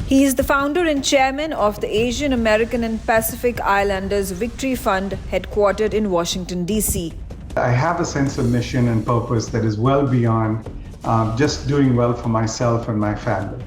He is the founder and chairman of the Asian American and Pacific Islanders Victory Fund, headquartered in Washington, D.C. I have a sense of mission and purpose that is well beyond just doing well for myself and my family.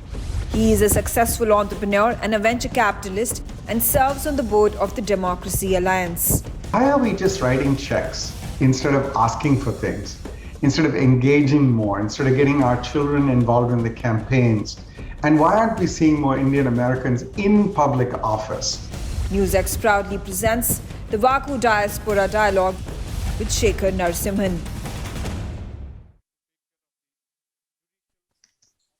He is a successful entrepreneur and a venture capitalist and serves on the board of the Democracy Alliance. Why are we just writing checks instead of asking for things, instead of engaging more, instead of getting our children involved in the campaigns? And why aren't we seeing more Indian Americans in public office? NewsX proudly presents the VaKu Diaspora dialogue with Shekhar Narasimhan.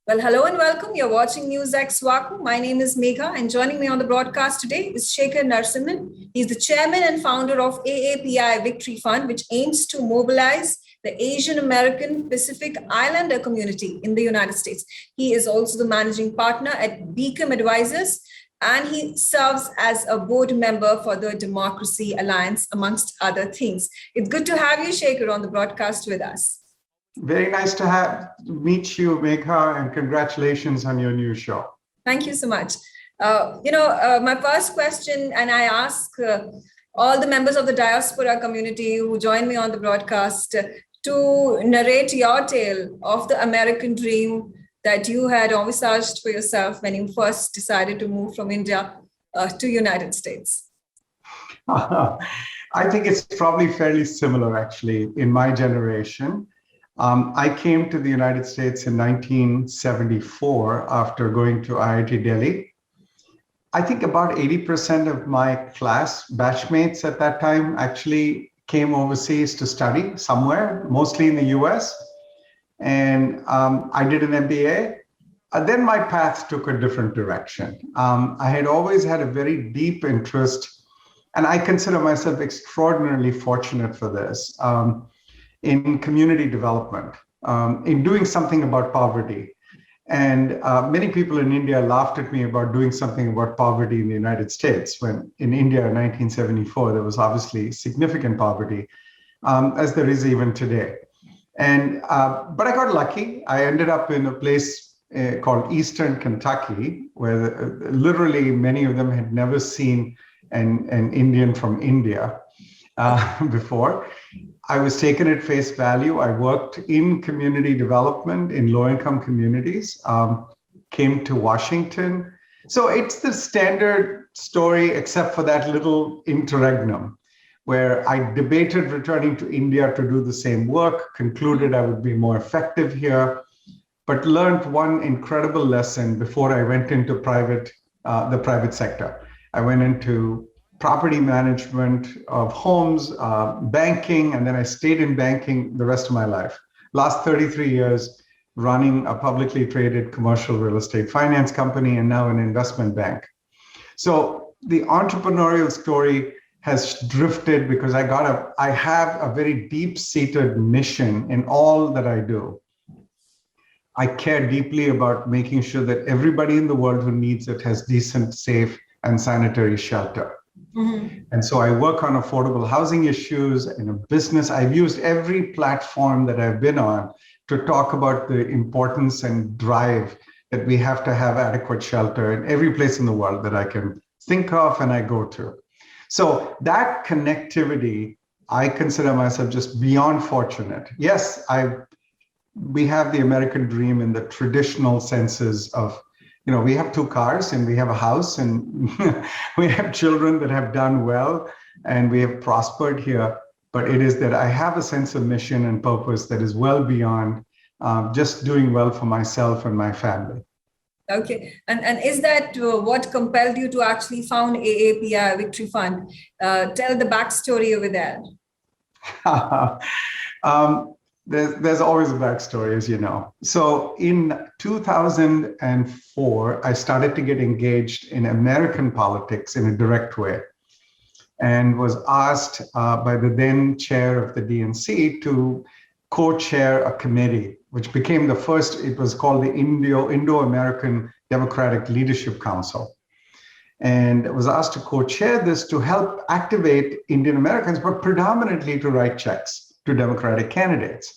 Well, hello and welcome. You're watching NewsX VaKu. My name is Megha, and joining me on the broadcast today is Shekhar Narasimhan. He's the chairman and founder of AAPI Victory Fund, which aims to mobilize the Asian American Pacific Islander community in the United States. He is also the managing partner at Beacon Advisors, and he serves as a board member for the Democracy Alliance, amongst other things. It's good to have you, Shekhar, on the broadcast with us. Very nice to meet you, Megha, and congratulations on your new show. Thank you so much. My first question, and I ask all the members of the diaspora community who join me on the broadcast to narrate your tale of the American dream that you had envisaged for yourself when you first decided to move from India to United States. I think it's probably fairly similar, actually, in my generation. I came to the United States in 1974 after going to IIT Delhi. I think about 80% of my class batchmates at that time actually came overseas to study somewhere, mostly in the US. And I did an MBA. Then my path took a different direction. I had always had a very deep interest, and I consider myself extraordinarily fortunate for this, in community development, in doing something about poverty. And many people in India laughed at me about doing something about poverty in the United States, when in India in 1974, there was obviously significant poverty, as there is even today. And but I got lucky. I ended up in a place called Eastern Kentucky, where literally many of them had never seen an Indian from India before. I was taken at face value. I worked in community development in low-income communities, came to Washington. So it's the standard story, except for that little interregnum, where I debated returning to India to do the same work, concluded I would be more effective here, but learned one incredible lesson before I went into the private sector. I went into property management of homes, banking, and then I stayed in banking the rest of my life. Last 33 years running a publicly traded commercial real estate finance company and now an investment bank. So the entrepreneurial story has drifted because I have a very deep-seated mission in all that I do. I care deeply about making sure that everybody in the world who needs it has decent, safe, and sanitary shelter. Mm-hmm. And so I work on affordable housing issues in a business. I've used every platform that I've been on to talk about the importance and drive that we have to have adequate shelter in every place in the world that I can think of and I go to. So that connectivity, I consider myself just beyond fortunate. Yes, we have the American dream in the traditional senses of, we have 2 cars and we have a house and we have children that have done well and we have prospered here. But it is that I have a sense of mission and purpose that is well beyond just doing well for myself and my family. Okay. And is that what compelled you to actually found AAPI Victory Fund? Tell the backstory over there. There's always a backstory, as you know. So in 2004, I started to get engaged in American politics in a direct way and was asked by the then chair of the DNC to co-chair a committee, which became the first. It was called the Indo-American Democratic Leadership Council. And I was asked to co-chair this to help activate Indian Americans, but predominantly to write checks to Democratic candidates.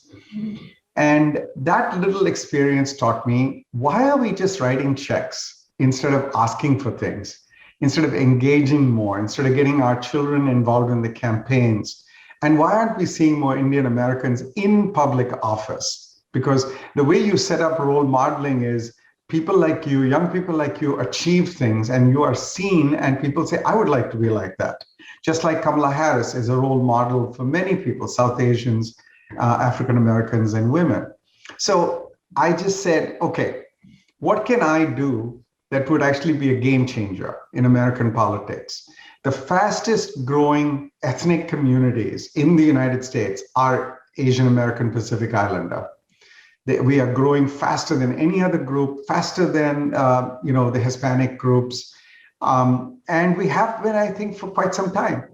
And that little experience taught me, why are we just writing checks instead of asking for things, instead of engaging more, instead of getting our children involved in the campaigns? And why aren't we seeing more Indian Americans in public office? Because the way you set up role modeling is people like you, young people like you, achieve things and you are seen and people say, I would like to be like that. Just like Kamala Harris is a role model for many people, South Asians, African Americans, and women. So I just said, okay, what can I do that would actually be a game changer in American politics? The fastest growing ethnic communities in the United States are Asian American Pacific Islander. We are growing faster than any other group, faster than the Hispanic groups. And we have been, I think, for quite some time.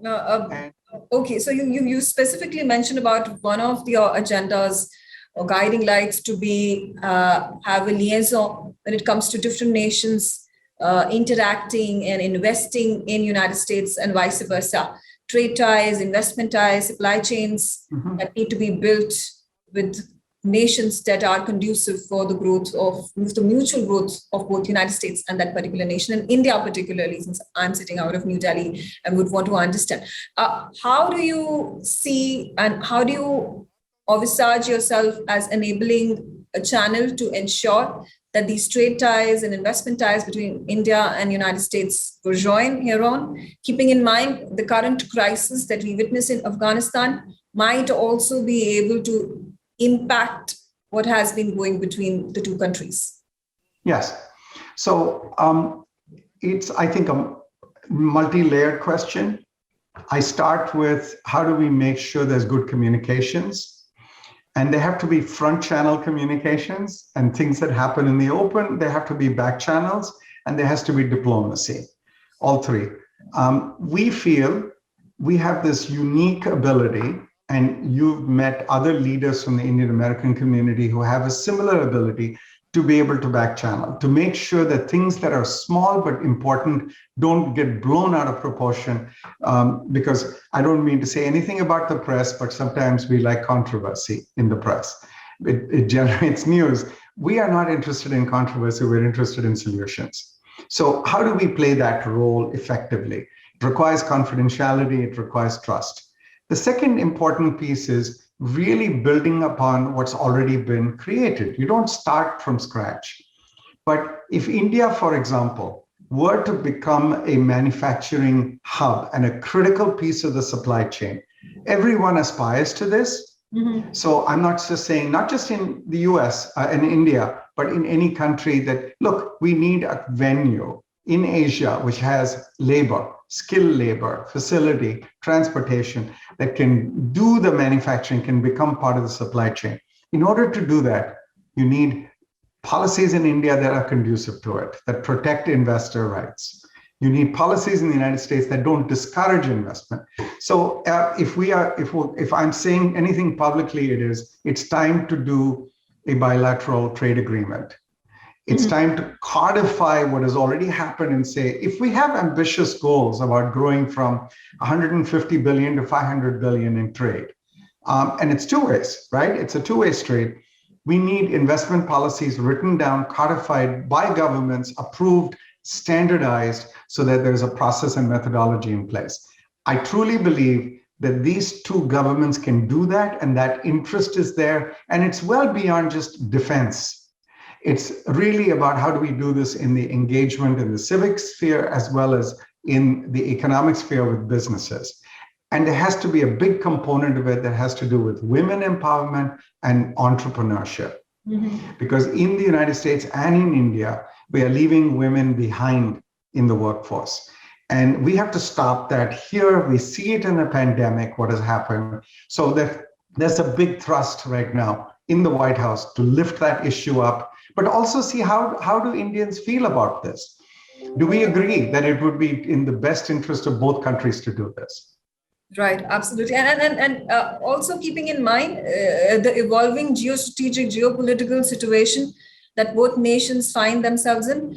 Okay, so you specifically mentioned about one of your agendas or guiding lights to be have a liaison when it comes to different nations interacting and investing in United States and vice versa. Trade ties, investment ties, supply chains that need to be built with nations that are conducive for the growth of the mutual growth of both United States and that particular nation, and India particularly, since I'm sitting out of New Delhi and would want to understand. How do you see and how do you envisage yourself as enabling a channel to ensure that these trade ties and investment ties between India and United States will join here on, keeping in mind the current crisis that we witness in Afghanistan might also be able to impact what has been going between the two countries? Yes. So it's, I think, a multi-layered question. I start with how do we make sure there's good communications? And they have to be front channel communications, and things that happen in the open, they have to be back channels, and there has to be diplomacy, all three. We feel we have this unique ability, and you've met other leaders from the Indian American community who have a similar ability to be able to back channel, to make sure that things that are small but important don't get blown out of proportion. Because I don't mean to say anything about the press, but sometimes we like controversy in the press. It generates news. We are not interested in controversy, we're interested in solutions. So how do we play that role effectively? It requires confidentiality, it requires trust. The second important piece is really building upon what's already been created. You don't start from scratch. But if India, for example, were to become a manufacturing hub and a critical piece of the supply chain, everyone aspires to this. So I'm not just saying, not just in the US and India, but in any country that, look, we need a venue in Asia which has labor, skilled labor, facility, transportation that can do the manufacturing, can become part of the supply chain. In order to do that, you need policies in India that are conducive to it, that protect investor rights. You need policies in the United States that don't discourage investment. So if I'm saying anything publicly, it's time to do a bilateral trade agreement. It's time to codify what has already happened and say, if we have ambitious goals about growing from 150 billion to 500 billion in trade, and it's two ways, right? It's a two-way street. We need investment policies written down, codified by governments, approved, standardized, so that there's a process and methodology in place. I truly believe that these two governments can do that, and that interest is there, and it's well beyond just defense. It's really about how do we do this in the engagement in the civic sphere as well as in the economic sphere with businesses. And there has to be a big component of it that has to do with women empowerment and entrepreneurship. Because in the United States and in India, we are leaving women behind in the workforce. And we have to stop that here. We see it in the pandemic, what has happened. So there's a big thrust right now in the White House to lift that issue up, but also see how do Indians feel about this? Do we agree that it would be in the best interest of both countries to do this? Right, absolutely. And also keeping in mind the evolving geostrategic, geopolitical situation that both nations find themselves in,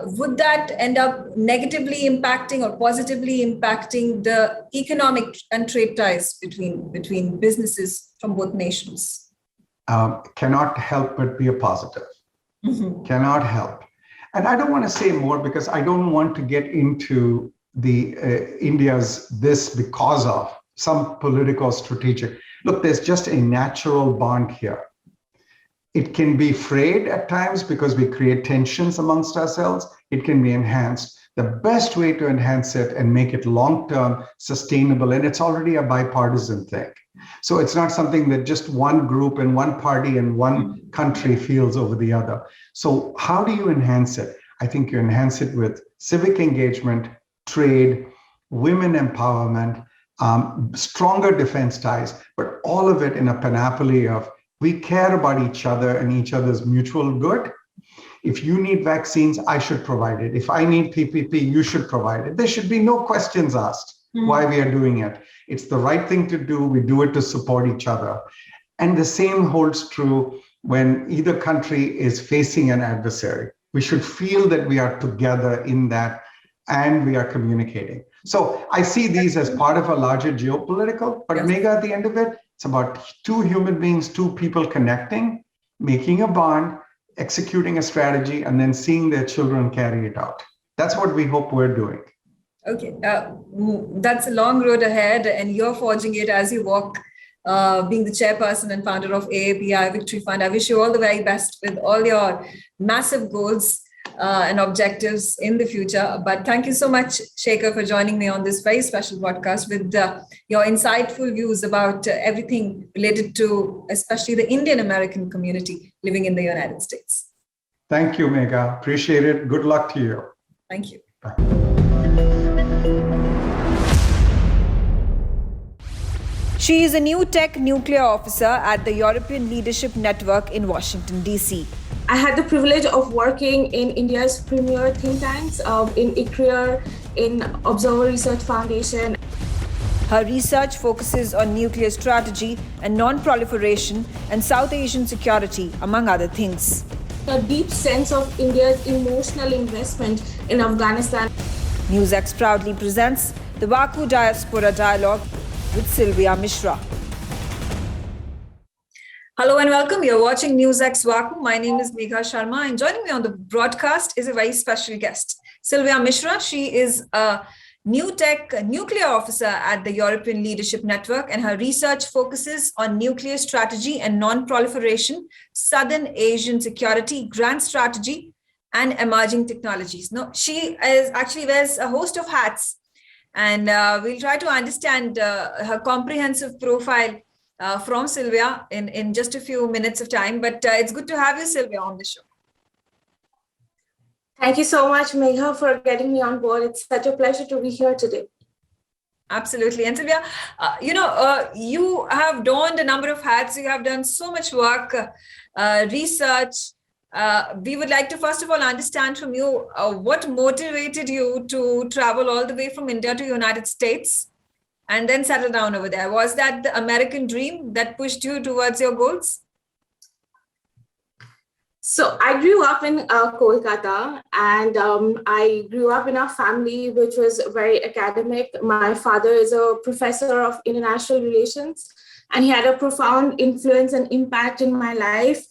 would that end up negatively impacting or positively impacting the economic and trade ties between businesses from both nations? Cannot help but be a positive. Cannot help. And I don't want to say more because I don't want to get into the India's this because of some political strategic. Look, there's just a natural bond here. It can be frayed at times because we create tensions amongst ourselves. It can be enhanced. The best way to enhance it and make it long-term sustainable, and it's already a bipartisan thing. So it's not something that just one group and one party and one country feels over the other. So how do you enhance it? I think you enhance it with civic engagement, trade, women empowerment, stronger defense ties, but all of it in a panoply of we care about each other and each other's mutual good. If you need vaccines, I should provide it. If I need PPP, you should provide it. There should be no questions asked why we are doing it. It's the right thing to do. We do it to support each other. And the same holds true when either country is facing an adversary. We should feel that we are together in that and we are communicating. So I see these as part of a larger geopolitical, but Megha, at the end of it, it's about two human beings, two people connecting, making a bond, executing a strategy, and then seeing their children carry it out. That's what we hope we're doing. Okay, that's a long road ahead, and you're forging it as you walk, being the chairperson and founder of AAPI Victory Fund. I wish you all the very best with all your massive goals and objectives in the future. But thank you so much, Shekhar, for joining me on this very special podcast with your insightful views about everything related to especially the Indian American community living in the United States. Thank you, Megha. Appreciate it. Good luck to you. Thank you. Bye. She is a new tech nuclear officer at the European Leadership Network in Washington, D.C. I had the privilege of working in India's premier think tanks, in ICRIER, in Observer Research Foundation. Her research focuses on nuclear strategy and non-proliferation and South Asian security, among other things. A deep sense of India's emotional investment in Afghanistan. NewsX proudly presents the VaKu Diaspora Dialogue with Sylvia Mishra. Hello and welcome. You're watching NewsX VaKu. My name is Megha Sharma, and joining me on the broadcast is a very special guest, Sylvia Mishra. She is a new tech nuclear officer at the European Leadership Network, and her research focuses on nuclear strategy and non-proliferation, Southern Asian security, grand strategy, and emerging technologies. No, she actually wears a host of hats, and we'll try to understand her comprehensive profile from Sylvia in just a few minutes of time. But it's good to have you, Sylvia, on the show. Thank you so much, Megha, for getting me on board. It's such a pleasure to be here today. Absolutely. And Sylvia, you have donned a number of hats. You have done so much work, research. We would like to, first of all, understand from you what motivated you to travel all the way from India to United States and then settle down over there. Was that the American dream that pushed you towards your goals? So I grew up in Kolkata, and I grew up in a family which was very academic. My father is a professor of international relations, and he had a profound influence and impact in my life,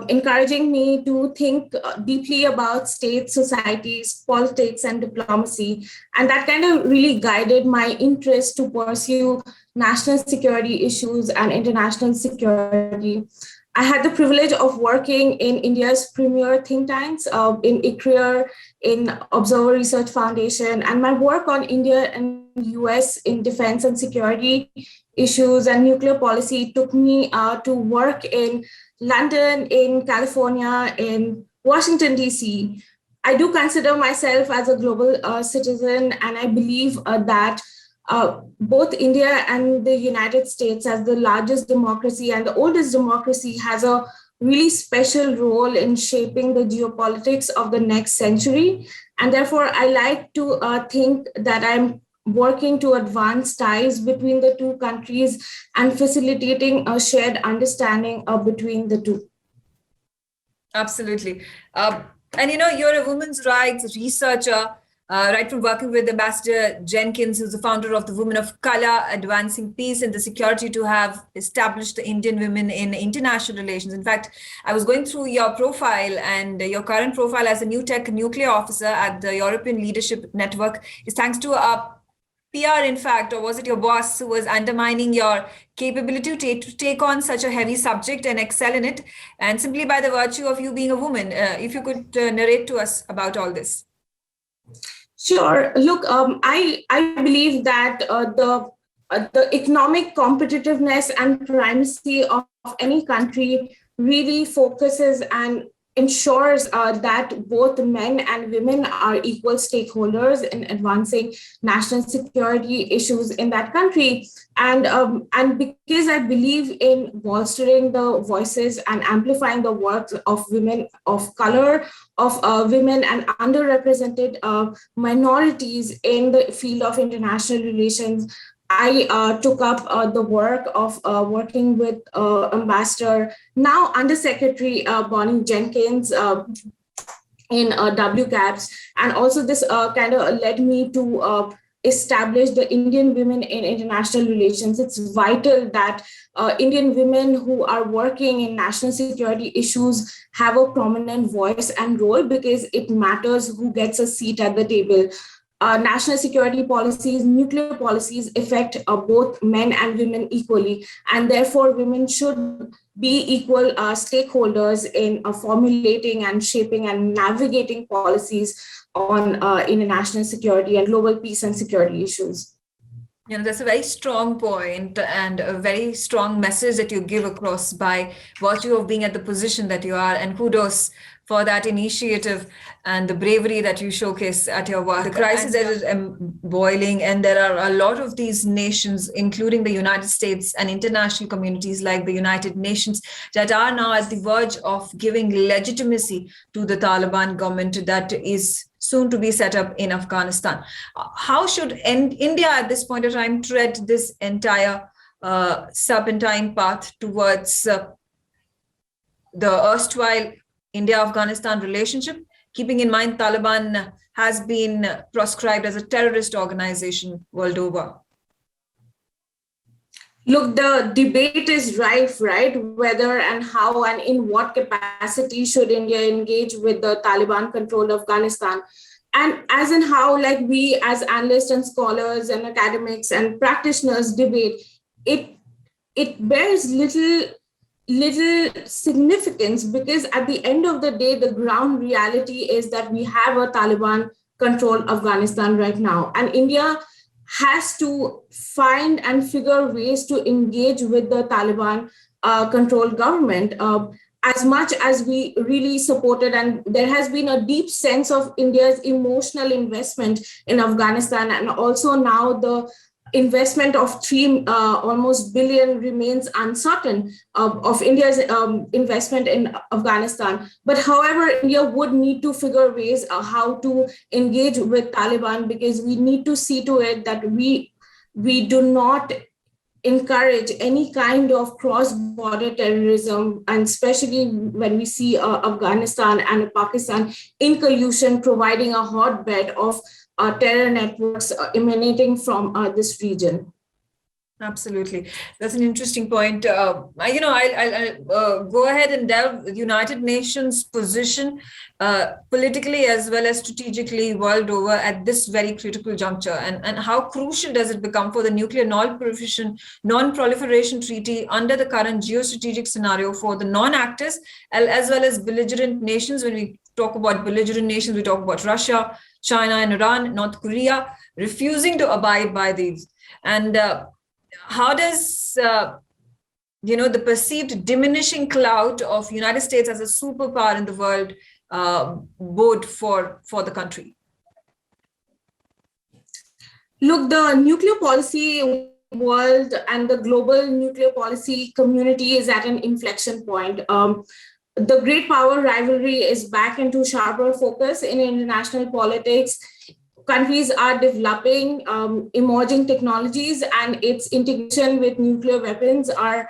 encouraging me to think deeply about states, societies, politics, and diplomacy. And that kind of really guided my interest to pursue national security issues and international security. I had the privilege of working in India's premier think tanks, in ICRIER, in Observer Research Foundation, and my work on India and US in defense and security issues and nuclear policy took me to work in London, in California, in Washington, D.C. I do consider myself as a global citizen, and I believe that both India and the United States, as the largest democracy and the oldest democracy, has a really special role in shaping the geopolitics of the next century. And therefore, I like to think that I'm working to advance ties between the two countries and facilitating a shared understanding between the two. Absolutely. And you're a women's rights researcher. right from working with Ambassador Jenkins, who's the founder of the Women of Color, Advancing Peace and the Security, to have established the Indian women in international relations. In fact, I was going through your profile, and your current profile as a new tech nuclear officer at the European Leadership Network is thanks to a PR, in fact, or was it your boss who was undermining your capability to take on such a heavy subject and excel in it, and simply by the virtue of you being a woman? If you could narrate to us about all this. Sure. Look, I believe that the economic competitiveness and primacy of any country really focuses and ensures that both men and women are equal stakeholders in advancing national security issues in that country. And because I believe in bolstering the voices and amplifying the work of women of color, of women and underrepresented minorities in the field of international relations, I took up the work of working with Ambassador, now Undersecretary Bonnie Jenkins in WCAPS. And also this kind of led me to establish the Indian Women in International Relations. It's vital that Indian women who are working in national security issues have a prominent voice and role, because it matters who gets a seat at the table. National security policies, nuclear policies affect both men and women equally, and therefore women should be equal stakeholders in formulating and shaping and navigating policies on international security and global peace and security issues. You know, that's a very strong point and a very strong message that you give across by virtue of being at the position that you are, and kudos for that initiative and the bravery that you showcase at your work. The crisis that is boiling, and there are a lot of these nations, including the United States and international communities like the United Nations, that are now at the verge of giving legitimacy to the Taliban government that is soon to be set up in Afghanistan. How should India at this point of time tread this entire serpentine path towards the erstwhile India-Afghanistan relationship, keeping in mind Taliban has been proscribed as a terrorist organization world over? Look, the debate is rife, right? Whether and how and in what capacity should India engage with the Taliban-controlled Afghanistan? And as in how, like, we as analysts and scholars and academics and practitioners debate, it bears little significance, because at the end of the day, the ground reality is that we have a Taliban-controlled Afghanistan right now, and India has to find and figure ways to engage with the Taliban-controlled government. As much as we really supported, and there has been a deep sense of India's emotional investment in Afghanistan, and also now the investment of almost billion remains uncertain of India's investment in Afghanistan. But however, India would need to figure ways how to engage with Taliban, because we need to see to it that we do not encourage any kind of cross-border terrorism, and especially when we see Afghanistan and Pakistan in collusion, providing a hotbed of terror networks emanating from this region. Absolutely. That's an interesting point. I'll go ahead and delve the United Nations position politically as well as strategically world over at this very critical juncture, and how crucial does it become for the nuclear non-proliferation treaty under the current geostrategic scenario for the non-actors as well as belligerent nations? When we talk about belligerent nations, we talk about Russia, China and Iran, North Korea, refusing to abide by these. And how does the perceived diminishing clout of United States as a superpower in the world bode for the country? Look, the nuclear policy world and the global nuclear policy community is at an inflection point. The great power rivalry is back into sharper focus in international politics. Countries are developing emerging technologies, and its integration with nuclear weapons are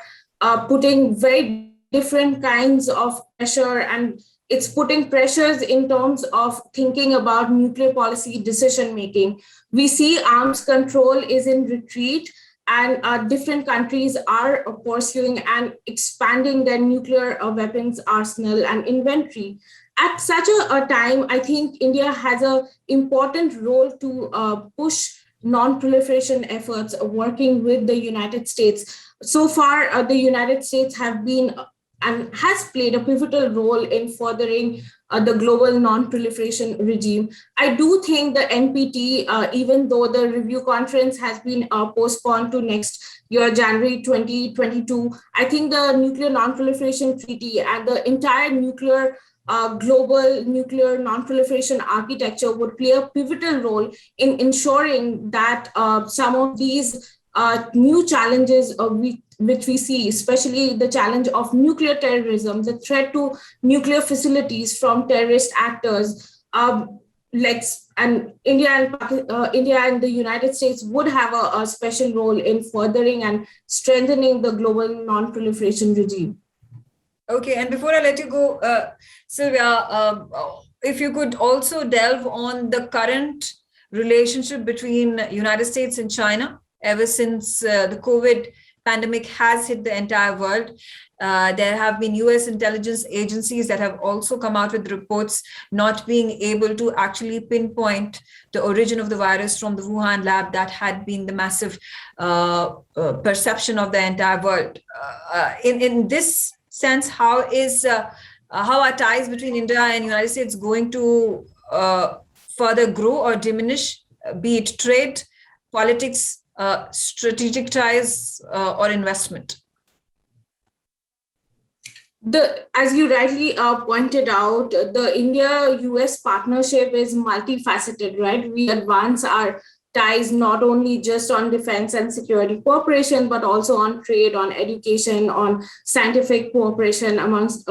putting very different kinds of pressure and it's putting pressures in terms of thinking about nuclear policy decision making. We see arms control is in retreat, and different countries are pursuing and expanding their nuclear weapons arsenal and inventory. At such a time, I think India has an important role to push non-proliferation efforts working with the United States. So far, the United States have been and has played a pivotal role in furthering the global non-proliferation regime. I do think the NPT, even though the review conference has been postponed to next year, January 2022, I think the nuclear non-proliferation treaty and the entire nuclear global nuclear non-proliferation architecture would play a pivotal role in ensuring that some of these new challenges which we see, especially the challenge of nuclear terrorism, the threat to nuclear facilities from terrorist actors, and India and the United States would have a special role in furthering and strengthening the global non-proliferation regime. Okay, and before I let you go, Sylvia, if you could also delve on the current relationship between United States and China ever since the COVID pandemic has hit the entire world. There have been US intelligence agencies that have also come out with reports not being able to actually pinpoint the origin of the virus from the Wuhan lab. That had been the massive perception of the entire world. In this sense, how are ties between India and United States going to further grow or diminish, be it trade, politics, strategic ties, or investment? As you rightly pointed out, the India-US partnership is multifaceted, right? We advance our ties not only just on defense and security cooperation, but also on trade, on education, on scientific cooperation amongst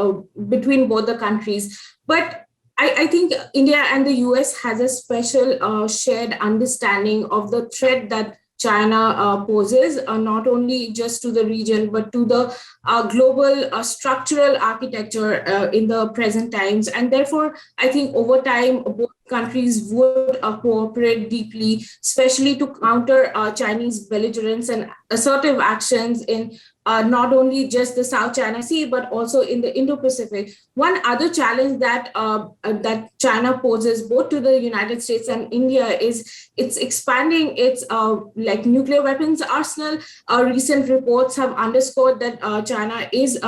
between both the countries. But I think India and the US has a special shared understanding of the threat that China poses, not only just to the region, but to the global structural architecture in the present times. And therefore, I think over time, both countries would cooperate deeply, especially to counter Chinese belligerence and assertive actions in not only just the South China Sea, but also in the Indo-Pacific. One other challenge that that China poses both to the United States and India is it's expanding its nuclear weapons arsenal. Recent reports have underscored that China is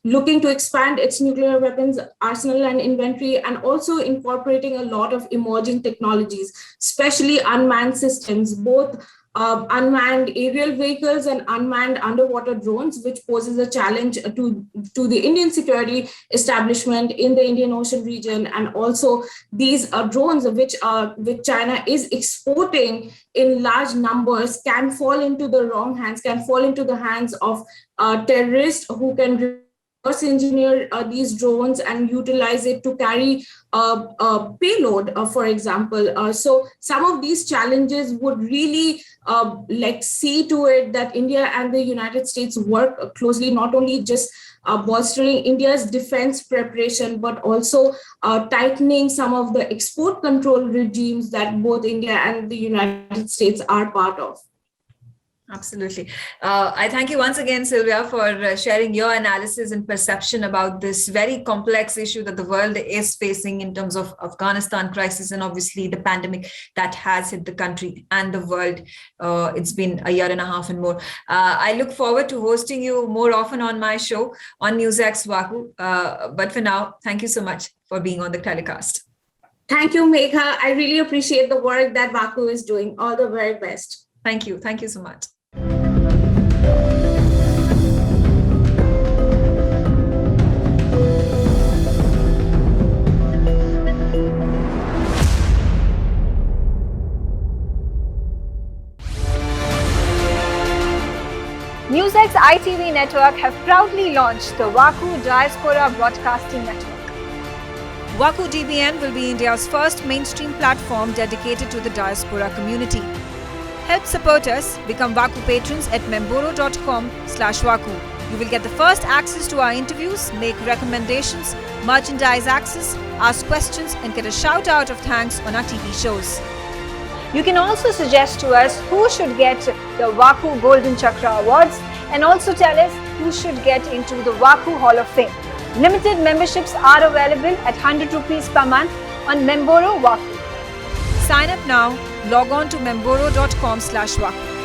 looking to expand its nuclear weapons arsenal and inventory, and also incorporating a lot of emerging technologies, especially unmanned systems, both unmanned aerial vehicles and unmanned underwater drones, which poses a challenge to the Indian security establishment in the Indian Ocean region. And also these drones which China is exporting in large numbers can fall into the wrong hands, can fall into the hands of terrorists who can reverse engineer these drones and utilize it to carry a payload, for example. So some of these challenges would really see to it that India and the United States work closely, not only just bolstering India's defense preparation, but also tightening some of the export control regimes that both India and the United States are part of. Absolutely. I thank you once again, Sylvia, for sharing your analysis and perception about this very complex issue that the world is facing in terms of Afghanistan crisis and obviously the pandemic that has hit the country and the world. It's been a year and a half and more. I look forward to hosting you more often on my show on NewsX VaKu. But for now, thank you so much for being on the telecast. Thank you, Megha. I really appreciate the work that VaKu is doing. All the very best. Thank you. Thank you so much. NewsX ITV network have proudly launched the VaKu Diaspora Broadcasting Network. VaKu DBN will be India's first mainstream platform dedicated to the diaspora community. Help support us, become VaKu patrons at memboro.com/VaKu. You will get the first access to our interviews, make recommendations, merchandise access, ask questions, and get a shout out of thanks on our TV shows. You can also suggest to us who should get the VaKu Golden Chakra Awards and also tell us who should get into the VaKu Hall of Fame. Limited memberships are available at 100 rupees per month on Memboro VaKu. Sign up now. Log on to memboro.com/VaKu.